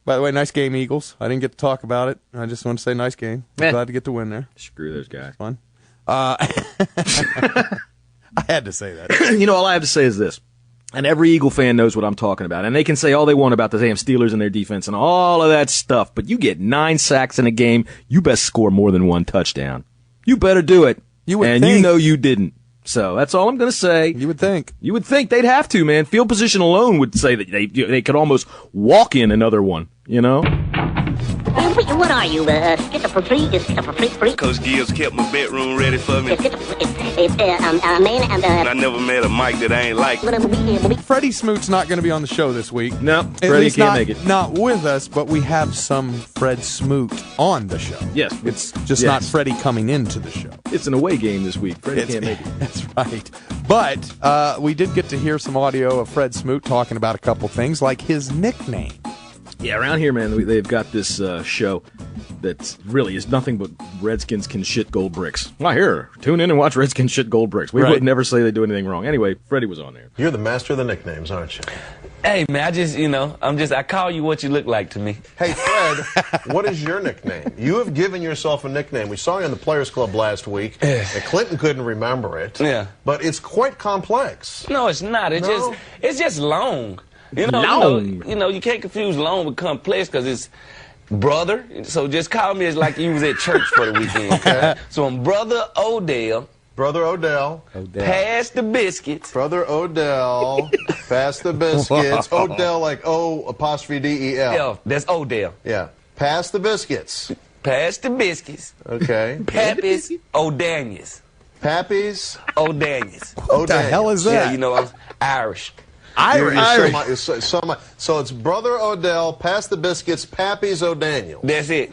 By the way, nice game, Eagles. I didn't get to talk about it. I just want to say nice game. Glad to get the win there. Screw those guys. Fun. I had to say that. You know, all I have to say is this. And every Eagle fan knows what I'm talking about. And they can say all they want about the damn Steelers and their defense and all of that stuff. But you get 9 sacks in a game, you best score more than 1 touchdown. You better do it. You would and think. you know you didn't. So that's all I'm going to say. You would think. You would think they'd have to, man. Field position alone would say that they could almost walk in another one, you know? What are you, schizophrenic? Coach Gibbs kept my bedroom ready for me. I never met a mic that I ain't like. Freddie Smoot's not going to be on the show this week. No, Freddie can't make it. Not with us, but we have some Fred Smoot on the show. Yes. It's just not Freddie coming into the show. It's an away game this week. Freddie can't make it. That's right. But we did get to hear some audio of Fred Smoot talking about a couple things, like his nickname. Yeah, around here, man, they've got this show that really is nothing but Redskins can shit gold bricks. Well, here, tune in and watch Redskins shit gold bricks. We would never say they do anything wrong. Anyway, Freddie was on there. You're the master of the nicknames, aren't you? Hey, man, I call you what you look like to me. Hey, Fred, what is your nickname? You have given yourself a nickname. We saw you in the Players Club last week, and Clinton couldn't remember it. Yeah. But it's quite complex. No, it's not. It's just long. You can't confuse long with complex because it's brother. So just call me as like you was at church for the weekend. Okay? So I'm Brother Odell. Brother Odell. Pass the biscuits. Brother Odell. Pass the biscuits. Odell like O''D-E-L. Yeah, that's Odell. Yeah. Pass the biscuits. Pass the biscuits. Okay. Pappy's O'Daniels. Pappy's O'Daniels. What the hell is that? Yeah, I'm Irish. So it's Brother Odell, Pass the Biscuits, Pappy's O'Daniels. That's it.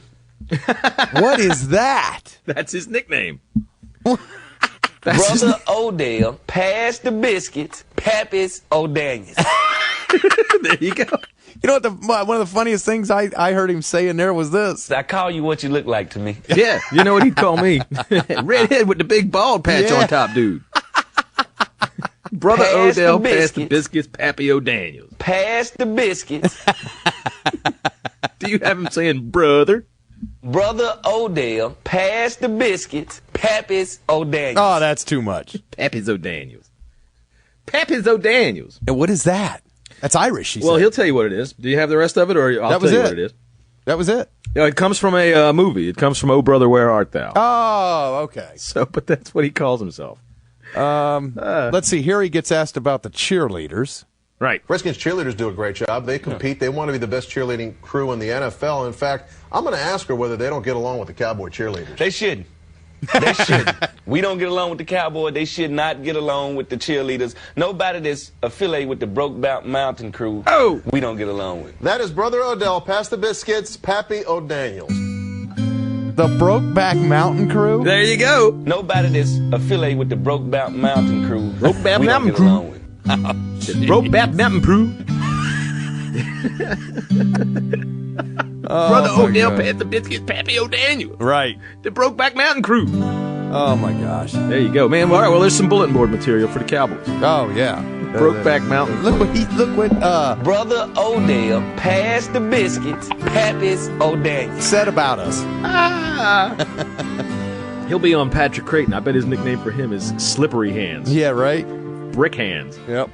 What is that? That's his nickname. Brother Odell, Pass the Biscuits, Pappy's O'Daniels. There you go. You know what? One of the funniest things I heard him say in there was this. I call you what you look like to me. Yeah, you know what he'd call me? Redhead with the big bald patch on top, dude. Brother Odell, Pass the Biscuits, Pappy O'Daniels. Pass the biscuits. Do you have him saying brother? Brother Odell, Pass the biscuits, Pappy's O'Daniels. Oh, that's too much. Pappy's O'Daniels. Pappy's O'Daniels. And what is that? That's Irish, Well, he'll tell you what it is. Do you have the rest of it, or I'll tell you what it is? That was it? Yeah, it comes from a movie. It comes from Oh Brother, Where Art Thou? Oh, okay. But that's what he calls himself. Let's see. Here he gets asked about the cheerleaders. Right. Redskins cheerleaders do a great job. They compete. They want to be the best cheerleading crew in the NFL. In fact, I'm going to ask her whether they don't get along with the Cowboy cheerleaders. They shouldn't. They shouldn't. We don't get along with the Cowboys. They should not get along with the cheerleaders. Nobody that's affiliated with the Brokeback Mountain Crew, we don't get along with. That is Brother Odell, Pass the Biscuits, Pappy O'Daniels. The Brokeback Mountain Crew? There you go. Nobody that's affiliated with the Brokeback Mountain Crew, Brokeback we Mountain don't get Crew. along with. Brokeback Mountain Crew. Brother Odell, Pass the Biscuits, Pappy O'Daniels. Right. The Brokeback Mountain Crew. Oh, my gosh. There you go, man. All right, well, there's some bulletin board material for the Cowboys. Oh, yeah. Brokeback Mountain. Look what Brother Odell, Pass the Biscuits, Pappy's O'Daniels said about us. He'll be on Patrick Creighton. I bet his nickname for him is Slippery Hands. Yeah, right? Brick Hands. Yep.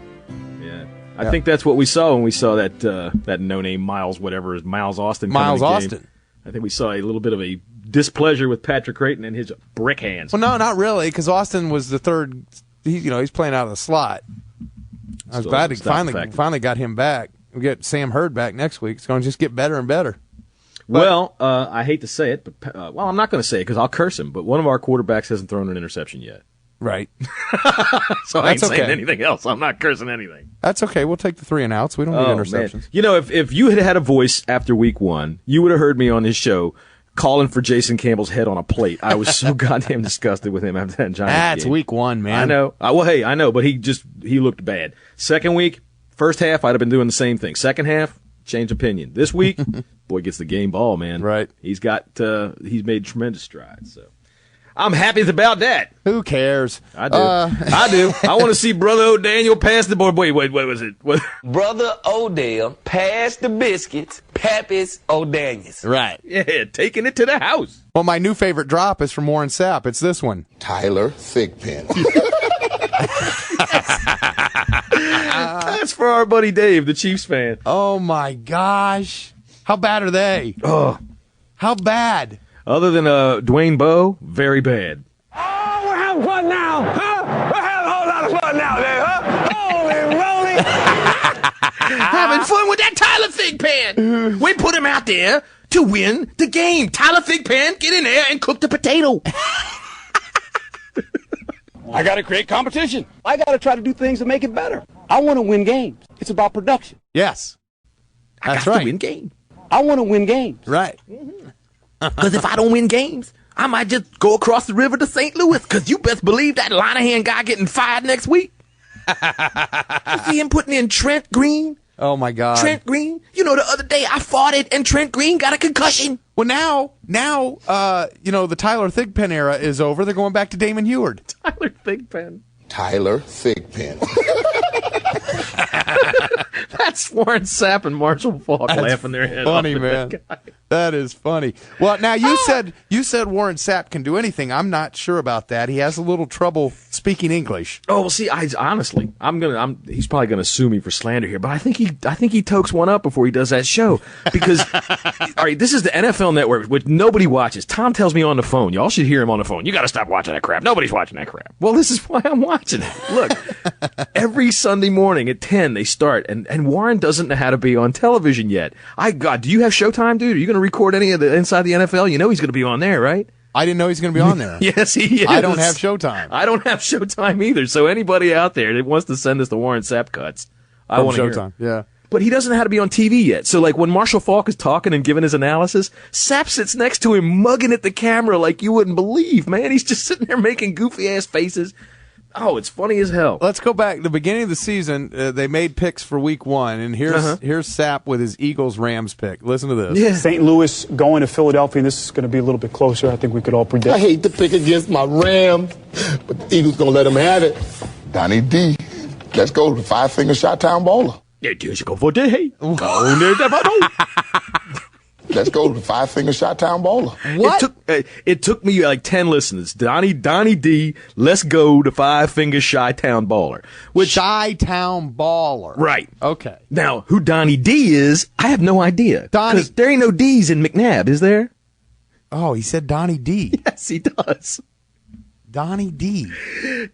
Yeah. I think that's what we saw when we saw that no-name Miles Austin. Miles Austin. I think we saw a little bit of a displeasure with Patrick Creighton and his brick hands. Well, no, not really, because Austin was the third. He's playing out of the slot. I was glad he finally got him back. We get Sam Hurd back next week. It's going to just get better and better. But, I hate to say it, but I'm not going to say it because I'll curse him. But one of our quarterbacks hasn't thrown an interception yet. Right. So I ain't saying anything else. I'm not cursing anything. That's okay. We'll take the 3 and outs. We don't need interceptions. Man. You know, if you had a voice after week 1, you would have heard me on his show calling for Jason Campbell's head on a plate. I was so goddamn disgusted with him after that Giants game. That's week 1, man. I know. I know, but he looked bad. Second week, first half, I'd have been doing the same thing. Second half, change opinion. This week, boy gets the game ball, man. Right. He's made tremendous strides, so. I'm happy about that. Who cares? I do. I do. I want to see Brother O'Daniel pass the board. Wait, what was it? What? Brother Odell, Pass the Biscuits, Pappy O'Daniels. Right. Yeah, taking it to the house. Well, my new favorite drop is from Warren Sapp. It's this one. Tyler Thigpen. That's for our buddy Dave, the Chiefs fan. Oh, my gosh. How bad are they? Oh. How bad? Other than Dwayne Bowe, very bad. Oh, we're having fun now, huh? We're having a whole lot of fun now there, huh? Holy moly! Having fun with that Tyler Thigpen. We put him out there to win the game. Tyler Thigpen, get in there and cook the potato. I got to create competition. I got to try to do things to make it better. I want to win games. It's about production. Yes. That's I got right. to win games. I want to win games. Right. Because if I don't win games, I might just go across the river to St. Louis. Because you best believe that Linehan guy getting fired next week. You see him putting in Trent Green? Oh, my God. Trent Green? You know, the other day I farted and Trent Green got a concussion. Well, now, the Tyler Thigpen era is over. They're going back to Damon Heward. Tyler Thigpen. Tyler Thigpen. That's Warren Sapp and Marshall Falk laughing their head funny, off. Man. That is funny. Well, now you said Warren Sapp can do anything. I'm not sure about that. He has a little trouble speaking English. Oh, well, see, honestly, he's probably gonna sue me for slander here, but I think he tokes one up before he does that show because, all right, this is the NFL Network, which nobody watches. Tom tells me on the phone, y'all should hear him on the phone. You got to stop watching that crap. Nobody's watching that crap. Well, this is why I'm watching it. Look, every Sunday morning at 10 they start, and Warren doesn't know how to be on television yet. God, do you have Showtime, dude? Are you gonna record any of the Inside the NFL? You know he's gonna be on there, right? I didn't know he's going to be on there. Yes, he is. I don't have Showtime. I don't have Showtime either. So anybody out there that wants to send us the Warren Sapp cuts, I want to hear Showtime. him. Yeah. But he doesn't know how to be on TV yet. So like when Marshall Falk is talking and giving his analysis, Sapp sits next to him mugging at the camera like you wouldn't believe, man. He's just sitting there making goofy ass faces. Oh, it's funny as hell. Let's go back to the beginning of the season. They made picks for week 1, and here's Sapp with his Eagles-Rams pick. Listen to this. Yeah. St. Louis going to Philadelphia, and this is going to be a little bit closer. I think we could all predict. I hate to pick against my Rams, but the Eagles going to let them have it. Donnie D, let's go to the five-finger Chi-Town baller. Yeah, dude, you go for the hey. Go near the Let's go to the five-finger Chi-Town baller. What? It took me like 10 listeners. Donnie D, let's go to five-finger Chi-Town baller. Which Chi-Town baller. Right. Okay. Now, who Donnie D is, I have no idea. Because there ain't no D's in McNabb, is there? Oh, he said Donnie D. Yes, he does. Donnie D.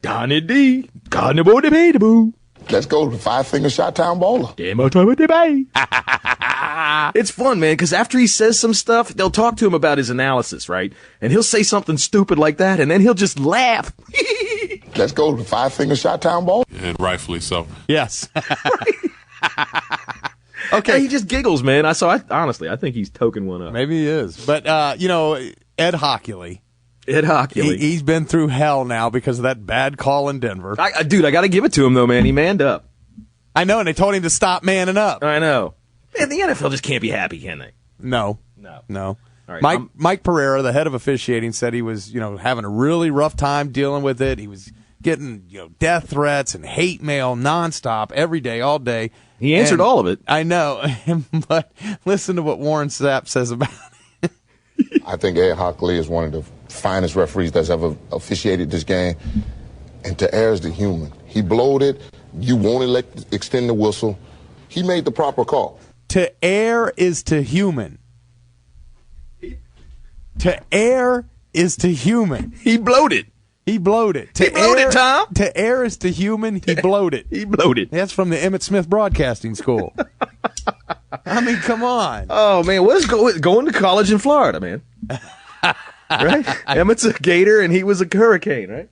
Donnie D. Carnival de Bay. Let's go to the five-finger Chi-Town baller. It's fun, man, because after he says some stuff, they'll talk to him about his analysis, right? And he'll say something stupid like that, and then he'll just laugh. Let's go to the five-finger Chi-Town baller. And rightfully so. Yes. Okay. He just giggles, man. Honestly, I think he's toking one up. Maybe he is. But, Ed Hockley. He's been through hell now because of that bad call in Denver. Dude, I got to give it to him, though, man. He manned up. I know, and they told him to stop manning up. I know. Man, the NFL just can't be happy, can they? No. All right, Mike Pereira, the head of officiating, said he was, having a really rough time dealing with it. He was getting, death threats and hate mail nonstop every day, all day. He answered all of it. I know, but listen to what Warren Sapp says about it. I think Ed Hockley is one of the finest referees that's ever officiated this game. And to err is the human. He blowed it. You won't extend the whistle. He made the proper call. To err is to human. To err is to human. He blowed it. He blowed it. He blowed it, Tom. To err is to human. He blowed it. He blowed it. That's from the Emmett Smith Broadcasting School. I mean, come on. Oh, man, what's going to college in Florida, man? Right? Emmett's a Gator, and he was a Hurricane, right?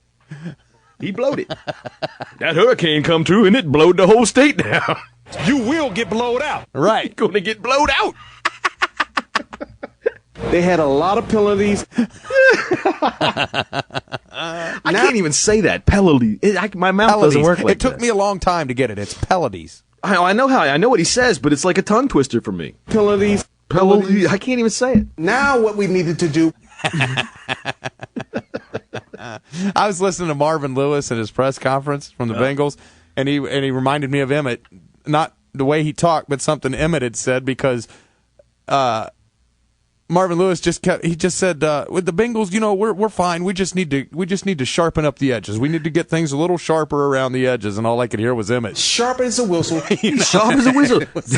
He blowed it. That hurricane come through, and it blowed the whole state down. You will get blowed out. Right. You're going to get blowed out. They had a lot of penalties. I can't even say that. Penalty. My mouth doesn't work like that. It took me a long time to get it. It's penalties. I know what he says, but it's like a tongue twister for me. Penalties. I can't even say it. Now what we needed to do. I was listening to Marvin Lewis at his press conference from the Bengals, and he reminded me of Emmett. Not the way he talked, but something Emmett had said, because Marvin Lewis just said with the Bengals, we're fine. We just need to sharpen up the edges. We need to get things a little sharper around the edges. And all I could hear was Emmett. Sharp as a whistle. Sharp as a whistle.